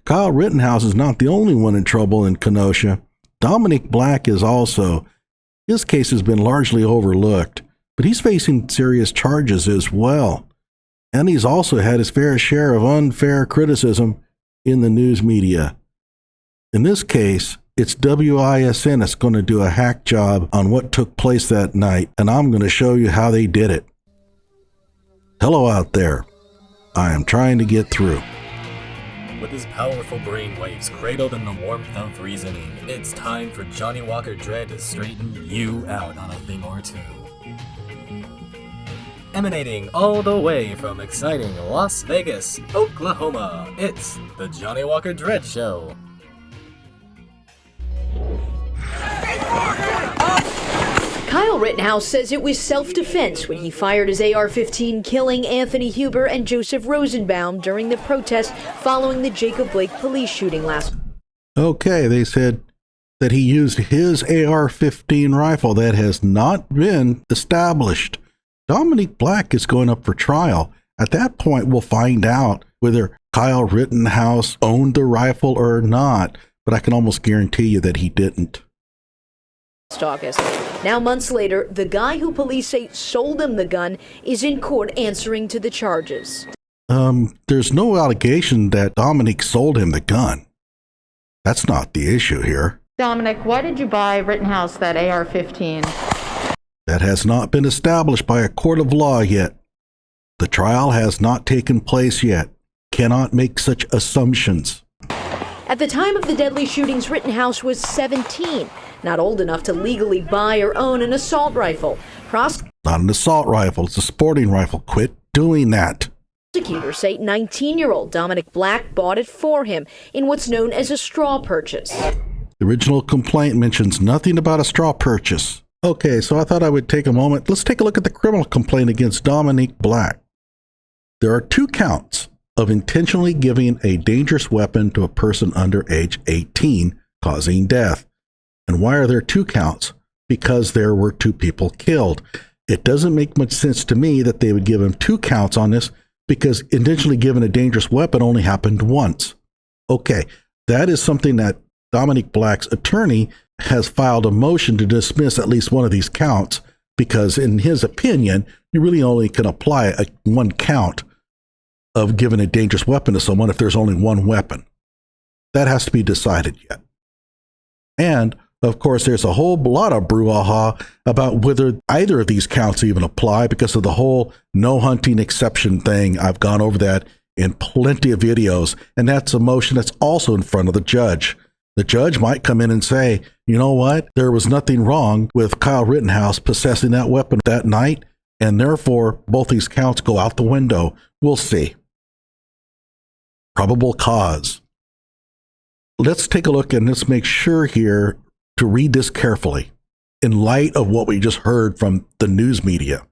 Kyle Rittenhouse is not the only one in trouble in Kenosha. Dominick Black is also. His case has been largely overlooked, but he's facing serious charges as well. And he's also had his fair share of unfair criticism in the news media. In this case, it's WISN that's going to do a hack job on what took place that night, and I'm going to show you how they did it. Hello out there. I am trying to get through. With his powerful brainwaves cradled in the warmth of reasoning, it's time for Johnnie Walker Dread to straighten you out on a thing or two. Emanating all the way from exciting Las Vegas, Oklahoma, it's the Johnnie Walker Dread Show. Kyle Rittenhouse says it was self-defense when he fired his AR-15, killing Anthony Huber and Joseph Rosenbaum during the protest following the Jacob Blake police shooting last week. Okay, they said that he used his AR-15 rifle. That has not been established. Dominick Black is going up for trial. At that point, we'll find out whether Kyle Rittenhouse owned the rifle or not, but I can almost guarantee you that he didn't. August. Now, months later, the guy who police say sold him the gun is in court answering to the charges. There's no allegation that Dominick sold him the gun. That's not the issue here. Dominick, why did you buy Rittenhouse that AR-15? That has not been established by a court of law yet. The trial has not taken place yet. Cannot make such assumptions. At the time of the deadly shootings, Rittenhouse was 17, not old enough to legally buy or own an assault rifle. Not an assault rifle, it's a sporting rifle. Quit doing that. Prosecutors say 19-year-old Dominick Black bought it for him in what's known as a straw purchase. The original complaint mentions nothing about a straw purchase. Okay, so I thought I would take a moment. Let's take a look at the criminal complaint against Dominick Black. There are 2 counts of intentionally giving a dangerous weapon to a person under age 18, causing death. And why are there 2 counts? Because there were 2 people killed. It doesn't make much sense to me that they would give him 2 counts on this, because intentionally giving a dangerous weapon only happened once. Okay, that is something that Dominick Black's attorney has filed a motion to dismiss at least one of these counts, because in his opinion, you really only can apply 1 count of giving a dangerous weapon to someone if there's only 1 weapon. That has to be decided yet. And of course, there's a whole lot of brouhaha about whether either of these counts even apply because of the whole no hunting exception thing. I've gone over that in plenty of videos, and that's a motion that's also in front of the judge. The judge might come in and say, you know what? There was nothing wrong with Kyle Rittenhouse possessing that weapon that night, and therefore both these counts go out the window. We'll see. Probable cause. Let's take a look and let's make sure here to read this carefully in light of what we just heard from the news media.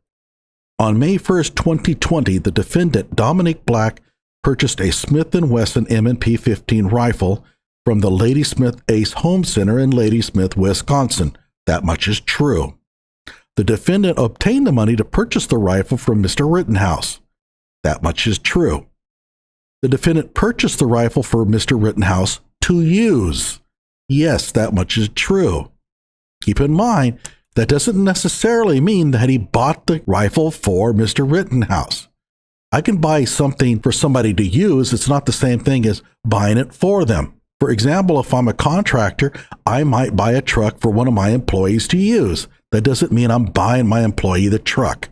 On May 1st, 2020, the defendant, Dominick Black, purchased a Smith & Wesson M&P 15 rifle from the Ladysmith Ace Home Center in Ladysmith, Wisconsin. That much is true. The defendant obtained the money to purchase the rifle from Mr. Rittenhouse. That much is true. The defendant purchased the rifle for Mr. Rittenhouse to use. Yes, that much is true. Keep in mind, that doesn't necessarily mean that he bought the rifle for Mr. Rittenhouse. I can buy something for somebody to use. It's not the same thing as buying it for them. For example, if I'm a contractor, I might buy a truck for one of my employees to use. That doesn't mean I'm buying my employee the truck.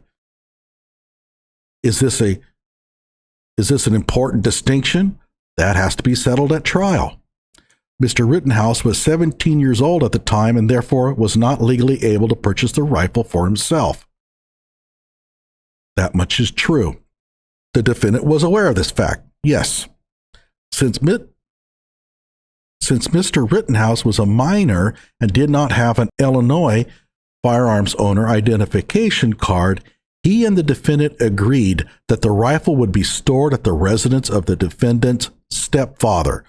Is this an important distinction? That has to be settled at trial. Mr. Rittenhouse was 17 years old at the time and therefore was not legally able to purchase the rifle for himself. That much is true. The defendant was aware of this fact. Yes. Since Mr. Rittenhouse was a minor and did not have an Illinois firearms owner identification card, he and the defendant agreed that the rifle would be stored at the residence of the defendant's stepfather,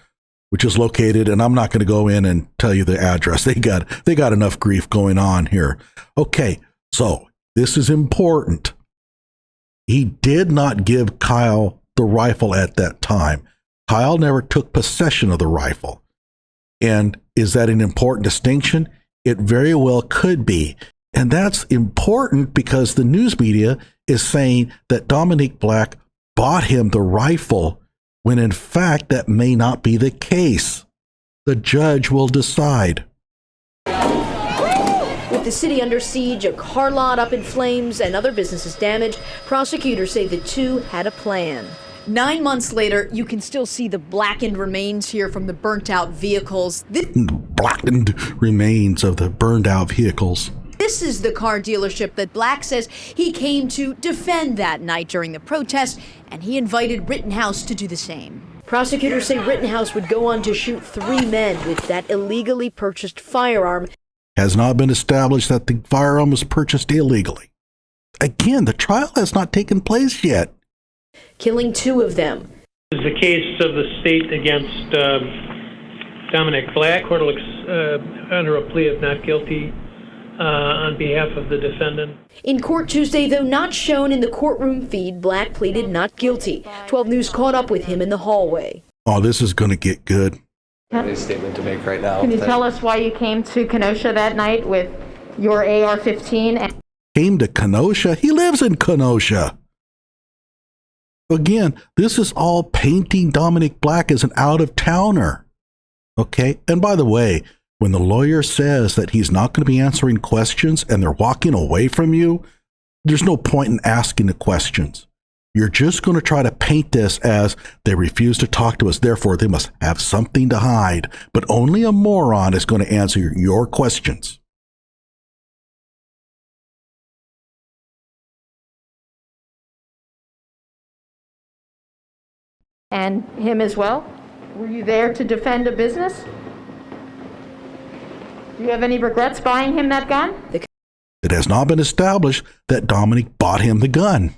which is located, and I'm not going to go in and tell you the address. They got enough grief going on here. Okay, so this is important. He did not give Kyle the rifle at that time. Kyle never took possession of the rifle. And is that an important distinction? It very well could be. And that's important because the news media is saying that Dominick Black bought him the rifle when in fact that may not be the case. The judge will decide. With the city under siege, a car lot up in flames, and other businesses damaged, prosecutors say the two had a plan. 9 months later, you can still see the blackened remains here from the burnt-out vehicles. Blackened remains of the burned-out vehicles. This is the car dealership that Black says he came to defend that night during the protest, and he invited Rittenhouse to do the same. Prosecutors say Rittenhouse would go on to shoot 3 men with that illegally purchased firearm. Has not been established that the firearm was purchased illegally. Again, the trial has not taken place yet. Killing 2 of them. This is the case of the state against Dominick Black. Court looks under a plea of not guilty on behalf of the defendant. In court Tuesday, though not shown in the courtroom feed, Black pleaded not guilty. 12 News caught up with him in the hallway. Oh, this is going to get good. A statement to make right now. Can you tell us why you came to Kenosha that night with your AR-15? Came to Kenosha? He lives in Kenosha. Again, this is all painting Dominick Black as an out-of-towner. Okay? And by the way, when the lawyer says that he's not going to be answering questions and they're walking away from you, there's no point in asking the questions. You're just going to try to paint this as they refuse to talk to us, therefore they must have something to hide. But only a moron is going to answer your questions. And him as well? Were you there to defend a business? Do you have any regrets buying him that gun? It has not been established that Dominick bought him the gun.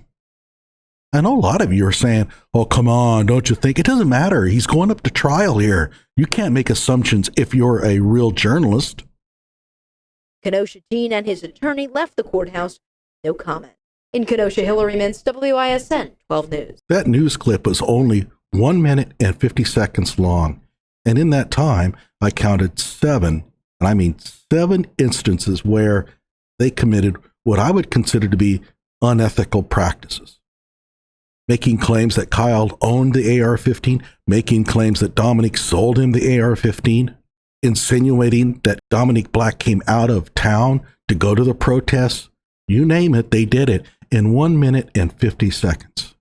I know a lot of you are saying, oh, come on, don't you think? It doesn't matter. He's going up to trial here. You can't make assumptions if you're a real journalist. Kenosha teen and his attorney left the courthouse. No comment. In Kenosha, Hillary Mintz, WISN 12 News. That news clip was only 1 minute and 50 seconds long. And in that time, I counted 7 instances where they committed what I would consider to be unethical practices. Making claims that Kyle owned the AR-15, making claims that Dominick sold him the AR-15, insinuating that Dominick Black came out of town to go to the protests. You name it, they did it in 1 minute and 50 seconds.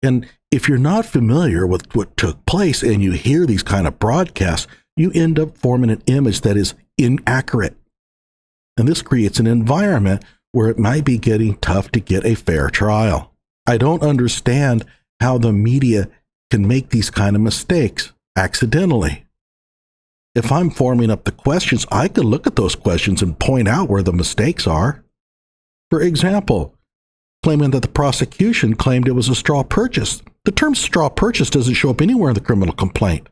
And if you're not familiar with what took place and you hear these kind of broadcasts, you end up forming an image that is inaccurate. And this creates an environment where it might be getting tough to get a fair trial. I don't understand how the media can make these kind of mistakes accidentally. If I'm forming up the questions, I could look at those questions and point out where the mistakes are. For example, claiming that the prosecution claimed it was a straw purchase. The term straw purchase doesn't show up anywhere in the criminal complaint.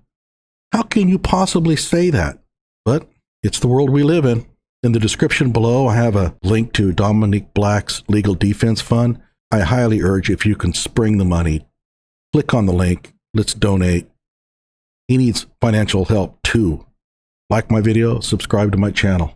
How can you possibly say that? But it's the world we live in. In the description below, I have a link to Dominick Black's Legal Defense Fund. I highly urge if you can spring the money, click on the link. Let's donate. He needs financial help too. Like my video, subscribe to my channel.